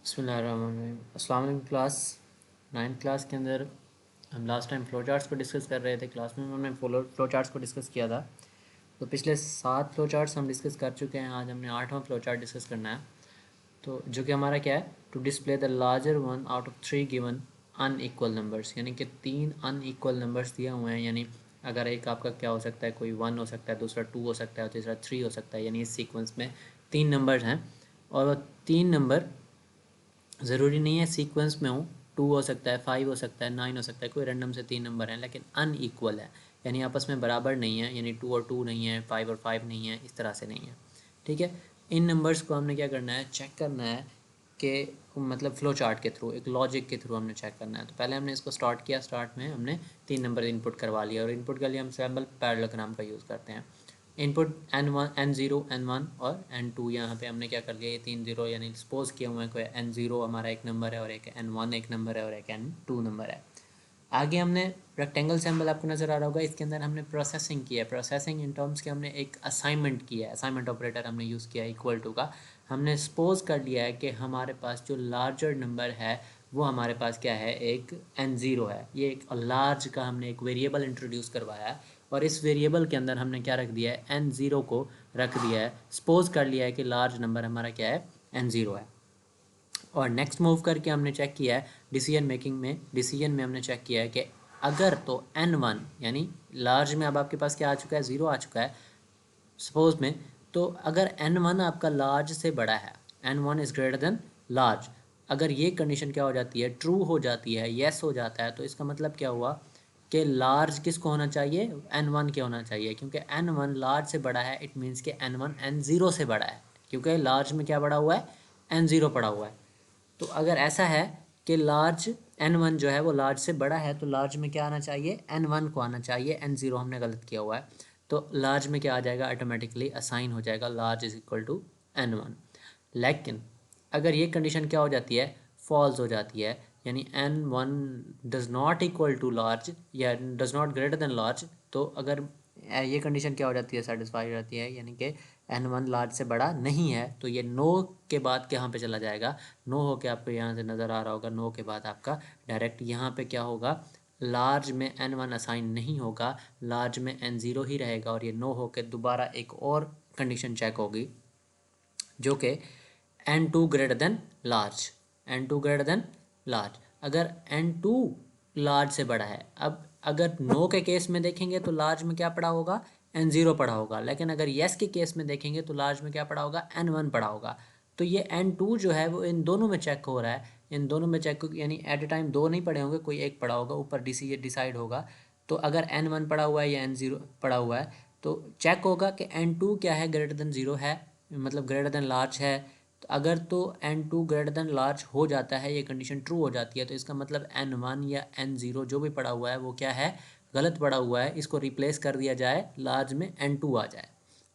बिस्मिल्लाहिर्रहमानिर्रहीम। अस्सलाम वालेकुम क्लास। 9th क्लास के अंदर हम लास्ट टाइम फ़्लो चार्ट्स को डिस्कस कर रहे थे। क्लास में हमने फ़्लो चार्ट्स को डिस्कस किया था। तो पिछले 7 फ़्लो चार्ट्स हम डिस्कस कर चुके हैं। आज हमने 8वां फ़्लो चार्ट डिस्कस करना है, तो जो कि हमारा क्या है, to display the larger one out of 3 given unequal numbers, यानी कि 3 अनइक्वल नंबर्स दिए हुए हैं। यानी अगर एक आपका क्या हो सकता है, कोई 1 हो सकता है, दूसरा 2 हो सकता है और तीसरा 3 हो सकता है। यानी इस सीक्वेंस में 3 नंबर्स हैं और वो 3 नंबर ज़रूरी नहीं है सीक्वेंस में हो। 2 हो सकता है, 5 हो सकता है, 9 हो सकता है, कोई रैंडम से 3 नंबर हैं लेकिन अनइक्वल है, यानी आपस में बराबर नहीं है। यानी 2 और 2 नहीं है, 5 और 5 नहीं है, इस तरह से नहीं है। ठीक है, इन नंबर्स को हमने क्या करना है, चेक करना है कि मतलब फ़्लो चार्ट के थ्रू, एक लॉजिक के थ्रू हमने चेक करना है। तो पहले हमने इसको स्टार्ट किया। स्टार्ट में हमने 3 नंबर इनपुट करवा लिया और इनपुट के लिए हम सैम्पल पैरेललोग्राम का यूज़ करते हैं। इनपुट n1 n0 n1 और n2, यहाँ पे हमने क्या कर लिया, ये 3 जीरो यानी सपोज किए हुए हैं कोई n0 हमारा एक नंबर है और एक n1 एक नंबर है और एक n2 नंबर है। आगे हमने रेक्टेंगल सिंबल आपको नज़र आ रहा होगा, इसके अंदर हमने प्रोसेसिंग किया है। प्रोसेसिंग इन टर्म्स के हमने एक असाइनमेंट किया है, असाइनमेंट ऑपरेटर हमने यूज़ किया है इक्वल टू का। हमने सपोज कर लिया है कि हमारे पास जो लार्जर नंबर है वो हमारे पास क्या है, एक n0 है। ये एक लार्ज का हमने एक वेरिएबल इंट्रोड्यूस करवाया है और इस वेरिएबल के अंदर हमने क्या रख दिया है, n0 को रख दिया है। सपोज कर लिया है कि लार्ज नंबर हमारा क्या है, n0 है। और नेक्स्ट मूव करके हमने चेक किया है डिसीजन मेकिंग में, डिसीजन में हमने चेक किया है कि अगर तो n1 यानी लार्ज में अब आपके पास क्या आ चुका है, 0 आ चुका है सपोज में। तो अगर n1 आपका लार्ज से बड़ा है, n1 is greater than large, अगर ये कंडीशन क्या हो जाती है, ट्रू हो जाती है, येस हो जाता है, तो इसका मतलब क्या हुआ कि लार्ज किसको होना चाहिए, n1 के होना चाहिए। क्योंकि n1 लार्ज से बड़ा है, इट मीन्स कि n1 n0 से बड़ा है, क्योंकि लार्ज में क्या बड़ा हुआ है, n0 पड़ा हुआ है। तो अगर ऐसा है कि लार्ज n1 जो है वो लार्ज से बड़ा है, तो लार्ज में क्या आना चाहिए, n1 को आना चाहिए, n0 हमने गलत किया हुआ है। तो लार्ज में क्या आ जाएगा, ऑटोमेटिकली असाइन हो जाएगा, large is equal to n1। लेकिन अगर ये कंडीशन क्या हो जाती है, फॉल्स हो जाती है, यानी n1 does not equal to large या does not greater than large, तो अगर ये कंडीशन क्या हो जाती है, सेटिस्फाई हो जाती है, यानी कि n1 लार्ज से बड़ा नहीं है, तो ये नो के बाद कहाँ पे चला जाएगा, नो हो के आपको यहाँ से नज़र आ रहा होगा, नो के बाद आपका डायरेक्ट यहाँ पे क्या होगा, लार्ज में n1 असाइन नहीं होगा, लार्ज में n0 ही रहेगा और ये नो हो के दोबारा एक और कंडीशन चेक होगी जो कि n2 greater than large, n2 greater than large. अगर n2 लार्ज से बड़ा है, अब अगर नो के केस में देखेंगे तो लार्ज में क्या पड़ा होगा, n0 पड़ा होगा, लेकिन अगर येस के केस में देखेंगे तो लार्ज में क्या पड़ा होगा, n1 पड़ा होगा। तो ये n2 जो है वो इन दोनों में चेक हो रहा है, इन दोनों में चेक, यानी एट ए टाइम दो नहीं पड़े होंगे, कोई एक पड़ा होगा, ऊपर डिसाइड होगा। तो अगर n1 पड़ा हुआ है या n0 पड़ा हुआ है, तो चेक होगा कि n2 क्या है, ग्रेटर देन 0 है, मतलब ग्रेटर देन लार्ज है। तो अगर तो n2 ग्रेटर देन लार्ज हो जाता है, ये कंडीशन ट्रू हो जाती है, तो इसका मतलब n1 या n0 जो भी पड़ा हुआ है वो क्या है, गलत पड़ा हुआ है, इसको रिप्लेस कर दिया जाए, लार्ज में n2 आ जाए,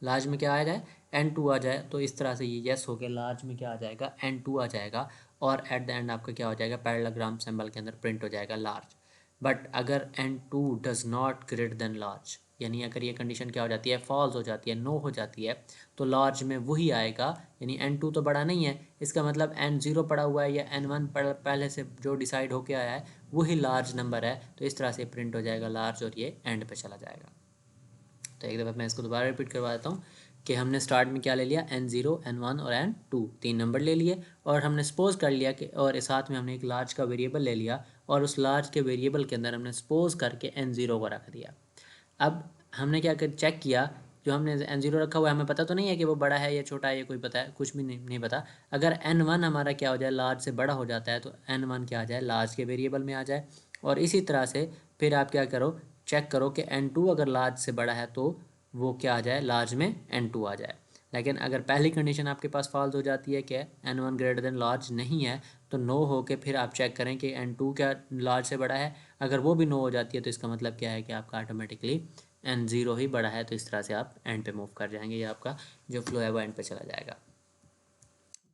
लार्ज में क्या आ जाए, n2 आ जाए। तो इस तरह से ये येस हो गया, लार्ज में क्या आ जाएगा, n2 आ जाएगा और एट द एंड आपका क्या हो जाएगा, पैरेललोग्राम सिंबल के अंदर प्रिंट हो जाएगा लार्ज। बट अगर n2 does not greater than large, यानी अगर ये कंडीशन क्या हो जाती है, फॉल्स हो जाती है, नो हो जाती है, तो लार्ज में वही आएगा, यानी n2 तो बड़ा नहीं है, इसका मतलब n0 पड़ा हुआ है या n1 पहले से जो डिसाइड होके आया है वही लार्ज नंबर है। तो इस तरह से प्रिंट हो जाएगा लार्ज और ये एंड पे चला जाएगा। तो एक दफ़ा मैं इसको दोबारा रिपीट करवा देता हूँ कि हमने स्टार्ट में क्या ले लिया, n0 n1 और n2 तीन नंबर ले लिए और हमने सपोज कर लिया कि, और इस साथ में हमने एक लार्ज का वेरिएबल ले लिया और उस लार्ज के वेरिएबल के अंदर हमने सपोज करके n0 को रख दिया। अब हमने क्या कर चेक किया, जो हमने n0 रखा हुआ है हमें पता तो नहीं है कि वो बड़ा है या छोटा है, या कोई पता है, कुछ भी नहीं पता। अगर n1 हमारा क्या हो जाए, लार्ज से बड़ा हो जाता है, तो n1 क्या आ जाए, लार्ज के वेरिएबल में आ जाए। और इसी तरह से फिर आप क्या करो, चेक करो कि n2 अगर लार्ज से बड़ा है तो वो क्या आ जाए, लार्ज में n2 आ जाए। लेकिन अगर पहली कंडीशन आपके पास फॉल्स हो जाती है कि n1 ग्रेटर देन लार्ज नहीं है, तो नो हो के फिर आप चेक करें कि n2 क्या लार्ज से बड़ा है। अगर वो भी नो हो जाती है तो इसका मतलब क्या है कि आपका ऑटोमेटिकली n0 ही बड़ा है। तो इस तरह से आप एंड पे मूव कर जाएंगे, ये आपका जो फ्लो है वो एंड पे चला जाएगा।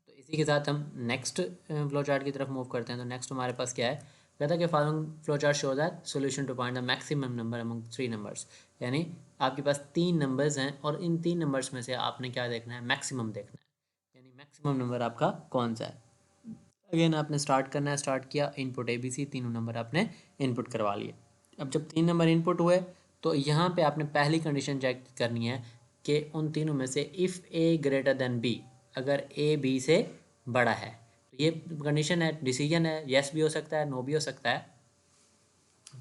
तो इसी के साथ हम नेक्स्ट फ्लो चार्ट की तरफ मूव करते हैं। तो नेक्स्ट हमारे पास क्या है, कहता है कि following flow chart show that solution to find the maximum number among 3 numbers, यानी आपके पास 3 नंबर्स हैं और इन 3 नंबर्स में से आपने क्या देखना है, मैक्सिमम देखना है, यानी मैक्सिमम नंबर आपका कौन सा है। अगेन आपने स्टार्ट करना है, स्टार्ट किया, इनपुट ABC, तीनों नंबर आपने इनपुट करवा लिए। अब जब 3 नंबर इनपुट हुए तो यहाँ पे आपने पहली कंडीशन चेक करनी है कि उन तीनों में से if A greater than B, अगर A B से बड़ा है, तो ये कंडीशन है, डिसीजन है, येस भी हो सकता है, नो भी हो सकता है।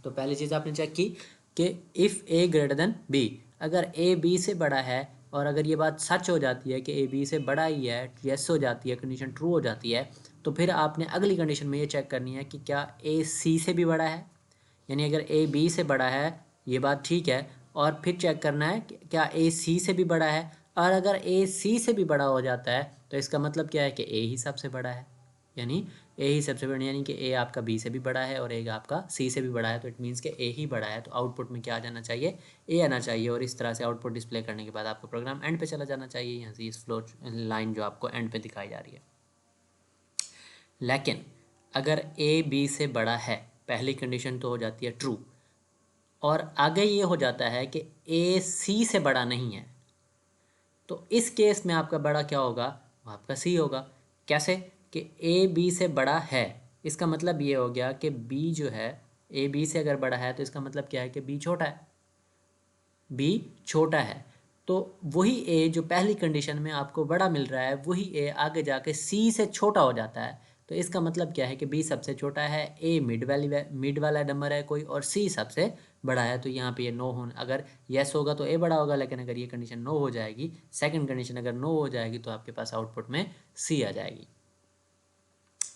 तो पहली चीज़ आपने चेक की कि if A greater than B, अगर A B से बड़ा है और अगर ये बात सच हो जाती है कि A B से बड़ा ही है, येस हो जाती है, कंडीशन ट्रू हो जाती है, तो फिर आपने अगली कंडीशन में ये चेक करनी है कि क्या A C से भी बड़ा है। यानी अगर A B से बड़ा है, ये बात ठीक है, और फिर चेक करना है कि क्या A C से भी बड़ा है, और अगर A C से भी बड़ा हो जाता है तो इसका मतलब क्या है कि A ही सबसे बड़ा है। यानी A ही सबसे बड़ा, यानी कि A आपका B से भी बड़ा है और A आपका C से भी बड़ा है, तो इट मीन्स कि A ही बड़ा है। तो आउटपुट में क्या आ जाना चाहिए, A आना चाहिए, और इस तरह से आउटपुट डिस्प्ले करने के बाद आपका प्रोग्राम एंड पे चला जाना चाहिए। यहाँ से इस फ्लो लाइन जो आपको एंड पे दिखाई जा रही है। लेकिन अगर A B से बड़ा है, पहली कंडीशन तो हो जाती है ट्रू, और आगे ये हो जाता है कि A C से बड़ा नहीं है, तो इस केस में आपका बड़ा क्या होगा, वो आपका C होगा। कैसे कि A B से बड़ा है, इसका मतलब ये हो गया कि B जो है, A B से अगर बड़ा है तो इसका मतलब क्या है कि B छोटा है, B छोटा है। तो वही A जो पहली कंडीशन में आपको बड़ा मिल रहा है, वही A आगे जाके C से छोटा हो जाता है। तो इसका मतलब क्या है कि B सबसे छोटा है, A मिड वाला नंबर है कोई, और C सबसे बड़ा है। तो यहाँ पे ये नो हो, अगर येस होगा तो A बड़ा होगा, लेकिन अगर ये कंडीशन नो हो जाएगी, सेकंड कंडीशन अगर नो हो जाएगी, तो आपके पास आउटपुट में C आ जाएगी।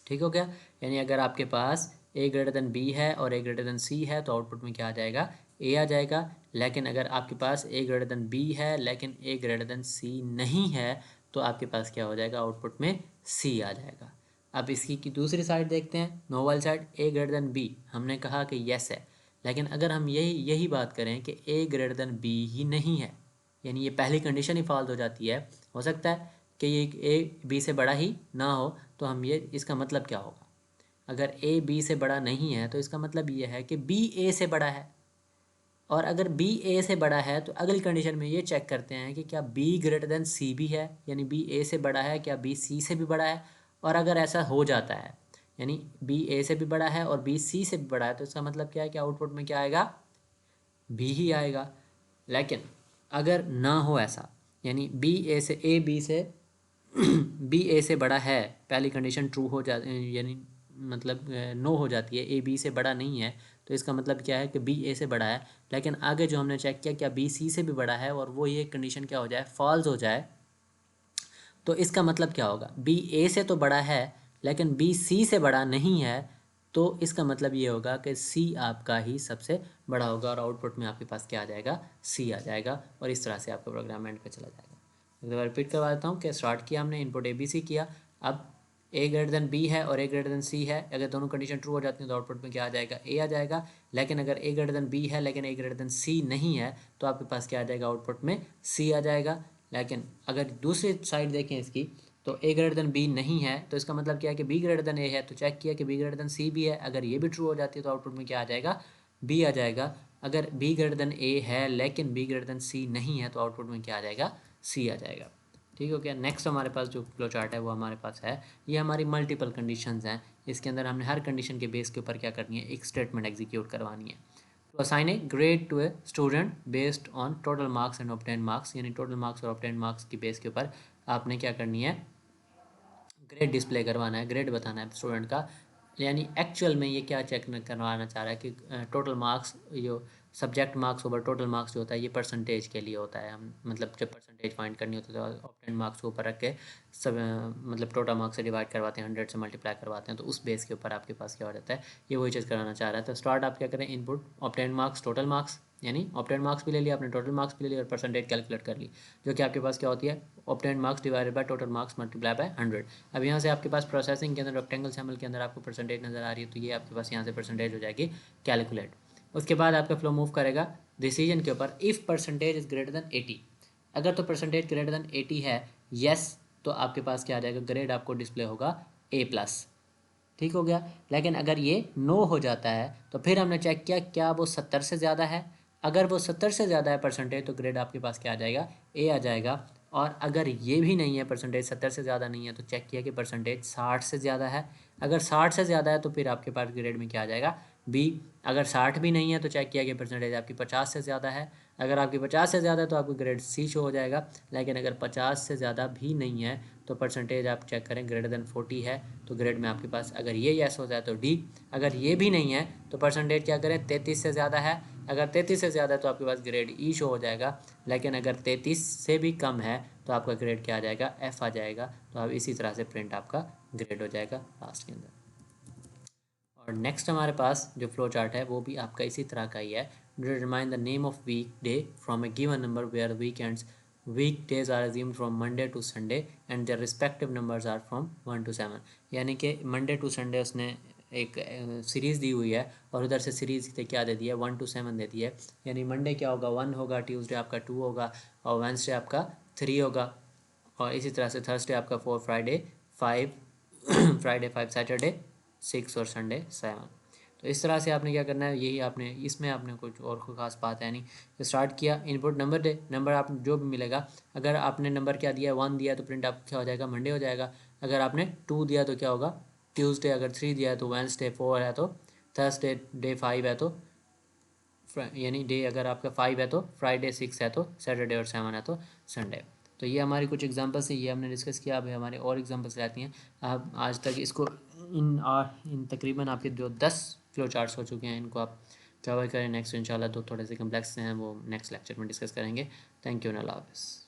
ठीक हो गया। यानी अगर आपके पास A ग्रेटर देन B है और A ग्रेटर देन C है, तो आउटपुट में क्या आ जाएगा, A आ जाएगा। लेकिन अगर आपके पास A ग्रेटर देन B है लेकिन A ग्रेटर देन C नहीं है, तो आपके पास क्या हो जाएगा, आउटपुट में C आ जाएगा। अब इसकी की दूसरी साइड देखते हैं, नो वाली side. A greater than B हमने कहा कि येस है, लेकिन अगर हम यही बात करें कि A ग्रेटर देन B ही नहीं है, यानी ये पहली कंडीशन ही फॉल्स हो जाती है, हो सकता है कि ये A B से बड़ा ही ना हो, तो हम ये, इसका मतलब क्या होगा, अगर A B से बड़ा नहीं है तो इसका मतलब ये है कि B A से बड़ा है। और अगर B A से बड़ा है तो अगली कंडीशन में ये चेक करते हैं कि क्या B ग्रेटर देन C भी है, यानी B A से बड़ा है, क्या B C से भी बड़ा है। और अगर ऐसा हो जाता है, यानी B A से भी बड़ा है और B C से भी बड़ा है, तो इसका मतलब क्या है कि आउटपुट में क्या आएगा, B ही आएगा। लेकिन अगर ना हो ऐसा, यानी B A से A B से बी ए से बड़ा है, पहली कंडीशन ट्रू हो जाती, यानी मतलब नो हो जाती है, ए बी से बड़ा नहीं है, तो इसका मतलब क्या है कि बी ए से बड़ा है। लेकिन आगे जो हमने चेक किया, क्या बी सी से भी बड़ा है, और वो ये कंडीशन क्या हो जाए, फॉल्स हो जाए, तो इसका मतलब क्या होगा, बी ए से तो बड़ा है लेकिन बी सी से बड़ा नहीं है, तो इसका मतलब ये होगा कि सी आपका ही सबसे बड़ा होगा, और आउटपुट में आपके पास क्या आ जाएगा, सी आ जाएगा। और इस तरह से आपका प्रोग्राम एंड पे चला जाएगा। एक बार रिपीट करवा देता हूँ कि स्टार्ट किया हमने, इनपुट ABC किया, अब A ग्रेटर देन B है और A ग्रेटर देन C है, अगर दोनों कंडीशन ट्रू हो जाती हैं तो आउटपुट में क्या आ जाएगा, A आ जाएगा। लेकिन अगर A ग्रेटर देन B है लेकिन A ग्रेटर देन C नहीं है, तो आपके पास क्या आ जाएगा, आउटपुट में C आ जाएगा। लेकिन अगर दूसरी साइड देखें इसकी, तो A ग्रेटर देन B नहीं है, तो इसका मतलब क्या है कि B ग्रेटर देन A है, तो चेक किया कि B ग्रेटर देन C भी है, अगर ये भी ट्रू हो जाती है तो आउटपुट में क्या आ जाएगा, B आ जाएगा। अगर B ग्रेटर देन A है लेकिन B ग्रेटर देन C नहीं है, तो आउटपुट में क्या आ जाएगा, C आ जाएगा। ठीक हो गया। नेक्स्ट हमारे पास जो फ्लो चार्ट है वो हमारे पास है, ये हमारी मल्टीपल कंडीशंस हैं। इसके अंदर हमने हर कंडीशन के बेस के ऊपर क्या करनी है, एक स्टेटमेंट एग्जीक्यूट करवानी है। तो assign A grade two a student based on total marks and obtain marks, यानी टोटल मार्क्स और ऑब्टेन मार्क्स की बेस के ऊपर आपने क्या करनी है, ग्रेड डिस्प्ले करवाना है, ग्रेड बताना है स्टूडेंट का। यानी एक्चुअल में ये क्या चेक करवाना चाह रहा है कि टोटल मार्क्स, जो subject marks over total marks जो होता है, ये परसेंटेज के लिए होता है। हम मतलब जब परसेंटेज फाइंड करनी होती है तो ऑब्टेन मार्क्स को ऊपर रख के सब मतलब टोटल मार्क्स से डिवाइड करवाते हैं, 100 से मल्टीप्लाई करवाते हैं, तो उस बेस के ऊपर आपके पास क्या हो जाता है, ये वही चीज़ कराना चाह रहा है। तो स्टार्ट आप क्या करें, input obtain marks total marks, यानी ऑब्टेन मार्क्स भी ले लिया आपने, टोटल मार्क्स भी ले लिया, और परसेंटेज कैलकुलेट कर ली, जो कि आपके पास क्या होती है, obtain marks divided by total marks multiply by 100। अब यहाँ से आपके पास प्रोसेसिंग के अंदर रेक्टेंगल सिंबल के अंदर आपको परसेंटेज नज़र आ रही है, तो ये आपके पास यहाँ से परसेंटेज हो जाएगी कैलकुलेट। उसके बाद आपका फ्लो मूव करेगा डिसीजन के ऊपर, if percentage is greater than 80, अगर तो परसेंटेज ग्रेटर देन 80 है, येस, तो आपके पास क्या आ जाएगा, ग्रेड आपको डिस्प्ले होगा A+। ठीक हो गया। लेकिन अगर ये नो हो जाता है, तो फिर हमने चेक किया क्या वो 70 से ज़्यादा है, अगर वो 70 से ज़्यादा है परसेंटेज, तो ग्रेड आपके पास क्या आ जाएगा, A आ जाएगा। और अगर ये भी नहीं है, परसेंटेज 70 से ज़्यादा नहीं है, तो चेक किया कि परसेंटेज 60 से ज़्यादा है, अगर 60 से ज़्यादा है तो फिर आपके पास ग्रेड में क्या आ जाएगा, बी। अगर 60 भी नहीं है तो चेक किया कि परसेंटेज आपकी 50 से ज़्यादा है। अगर आपकी 50 से ज़्यादा है तो आपको ग्रेड सी शो हो जाएगा। लेकिन अगर 50 से ज़्यादा भी नहीं है तो परसेंटेज आप चेक करें ग्रेटर देन 40 है तो ग्रेड में आपके पास अगर ये यस हो जाए तो डी। अगर ये भी नहीं है तो परसेंटेज क्या करें, 33 से ज़्यादा है। अगर 33 से ज़्यादा है तो आपके पास ग्रेड ई शो हो जाएगा। लेकिन अगर 33 से भी कम है तो आपका ग्रेड क्या आ जाएगा, एफ़ आ जाएगा। तो अब इसी तरह से प्रिंट आपका ग्रेड हो जाएगा लास्ट के अंदर। और नेक्स्ट हमारे पास जो फ्लो चार्ट है वो भी आपका इसी तरह का ही है। Determine the name of weekday from a given number where weekends weekdays are assumed from Monday to Sunday and their respective numbers are from 1 to 7। यानी कि मंडे टू संडे उसने एक सीरीज़ दी हुई है और उधर से series क्या दे दी है, 1 to 7 दे दी है। यानी मंडे क्या होगा, 1 होगा, ट्यूसडे आपका 2 होगा और वेंसडे आपका 3 होगा और इसी तरह से थर्सडे आपका 4, फ्राइडे 5 फ्राइडे 5, सैटरडे 6 और संडे 7। तो इस तरह से आपने क्या करना है, यही आपने इसमें आपने कुछ और ख़ास बात है नहीं। तो स्टार्ट किया, इनपुट नंबर दे, नंबर आप जो भी मिलेगा। अगर आपने नंबर क्या दिया है, 1 दिया तो प्रिंट आप क्या हो जाएगा, मंडे हो जाएगा। अगर आपने 2 दिया तो क्या होगा, ट्यूसडे। अगर 3 दिया है तो वेंसडे, 4 है तो थर्सडे, डे 5 है तो यानी डे अगर आपका 5 है तो फ्राइडे, 6 है तो सैटरडे और 7 है तो संडे। तो ये हमारी कुछ एग्जांपल्स है, ये हमने डिस्कस किया। अभी हमारे और एग्जांपल्स रहती हैं। आप आज तक इसको इन तकरीबन आपके जो 10 फ्लो चार्ट्स हो चुके हैं, इनको आप कवर करें। नेक्स्ट इंशाल्लाह तो थोड़े से कम्प्लेक्स हैं, वो नेक्स्ट लेक्चर में डिस्कस करेंगे। थैंक यू, अल्लाह हाफ़िज़।